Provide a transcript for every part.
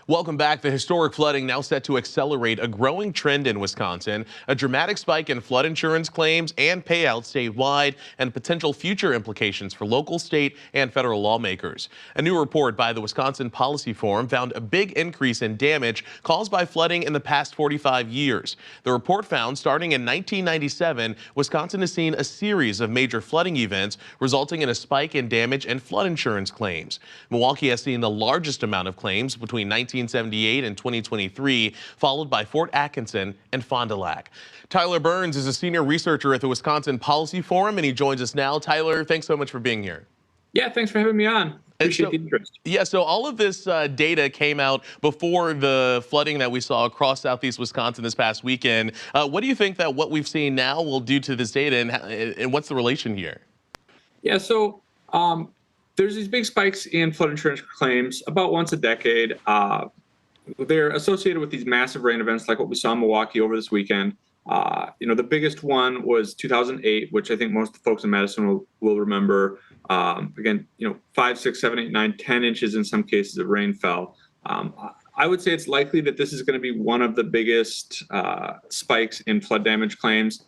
Welcome back. The historic flooding now set to accelerate a growing trend in Wisconsin, a dramatic spike in flood insurance claims and payouts statewide, and potential future implications for local, state, and federal lawmakers. A new report by the Wisconsin Policy Forum found a big increase in damage caused by flooding in the past 45 years. The report found starting in 1997, Wisconsin has seen a series of major flooding events, resulting in a spike in damage and flood insurance claims. Milwaukee has seen the largest amount of claims between 1978 and 2023, followed by Fort Atkinson and Fond du Lac. Tyler Burns is a senior researcher at the Wisconsin Policy Forum, and he joins us now. Tyler, thanks so much for being here. Yeah, thanks for having me on. Appreciate the interest. Yeah, so all of this data came out before the flooding that we saw across southeast Wisconsin this past weekend. What do you think that what we've seen now will do to this data, and what's the relation here? Yeah, so there's these big spikes in flood insurance claims about once a decade. They're associated with these massive rain events like what we saw in Milwaukee over this weekend. The biggest one was 2008, which I think most folks in Madison will remember. Again, 5, 6, 7, 8, 9, 10 inches in some cases of rain fell. I would say it's likely that this is going to be one of the biggest spikes in flood damage claims.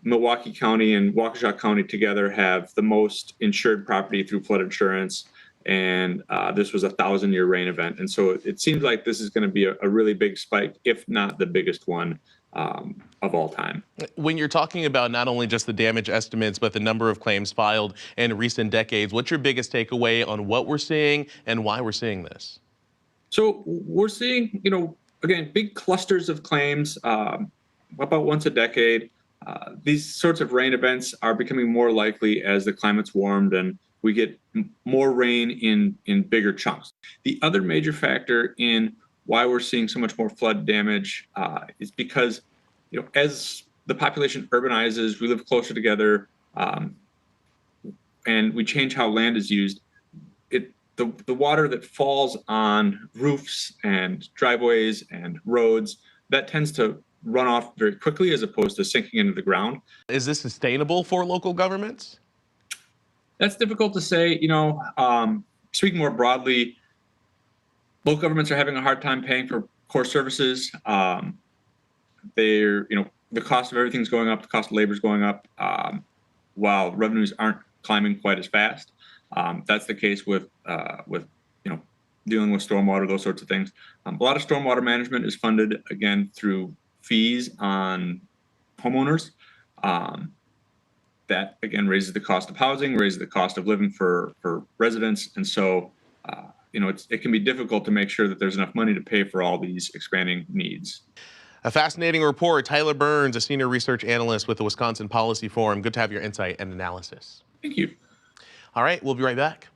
Milwaukee County and Waukesha County together have the most insured property through flood insurance, and this was a 1,000-year rain event. And so it seems like this is going to be a really big spike, if not the biggest one of all time. When you're talking about not only just the damage estimates, but the number of claims filed in recent decades, what's your biggest takeaway on what we're seeing and why we're seeing this? So we're seeing, again, big clusters of claims about once a decade. These sorts of rain events are becoming more likely as the climate's warmed and we get more rain in bigger chunks. The other major factor in why we're seeing so much more flood damage is because, as the population urbanizes, we live closer together, and we change how land is used. The water that falls on roofs and driveways and roads, that tends to run off very quickly as opposed to sinking into the ground. Is this sustainable for local governments? That's difficult to say. Speaking more broadly, local governments are having a hard time paying for core services. The cost of everything's going up, the cost of labor is going up, while revenues aren't climbing quite as fast. That's the case with dealing with stormwater, those sorts of things. A lot of stormwater management is funded, again, through fees on homeowners. That, again, raises the cost of housing, raises the cost of living for residents. And so, it can be difficult to make sure that there's enough money to pay for all these expanding needs. A fascinating report. Tyler Burns, a senior research analyst with the Wisconsin Policy Forum. Good to have your insight and analysis. Thank you. All right, we'll be right back.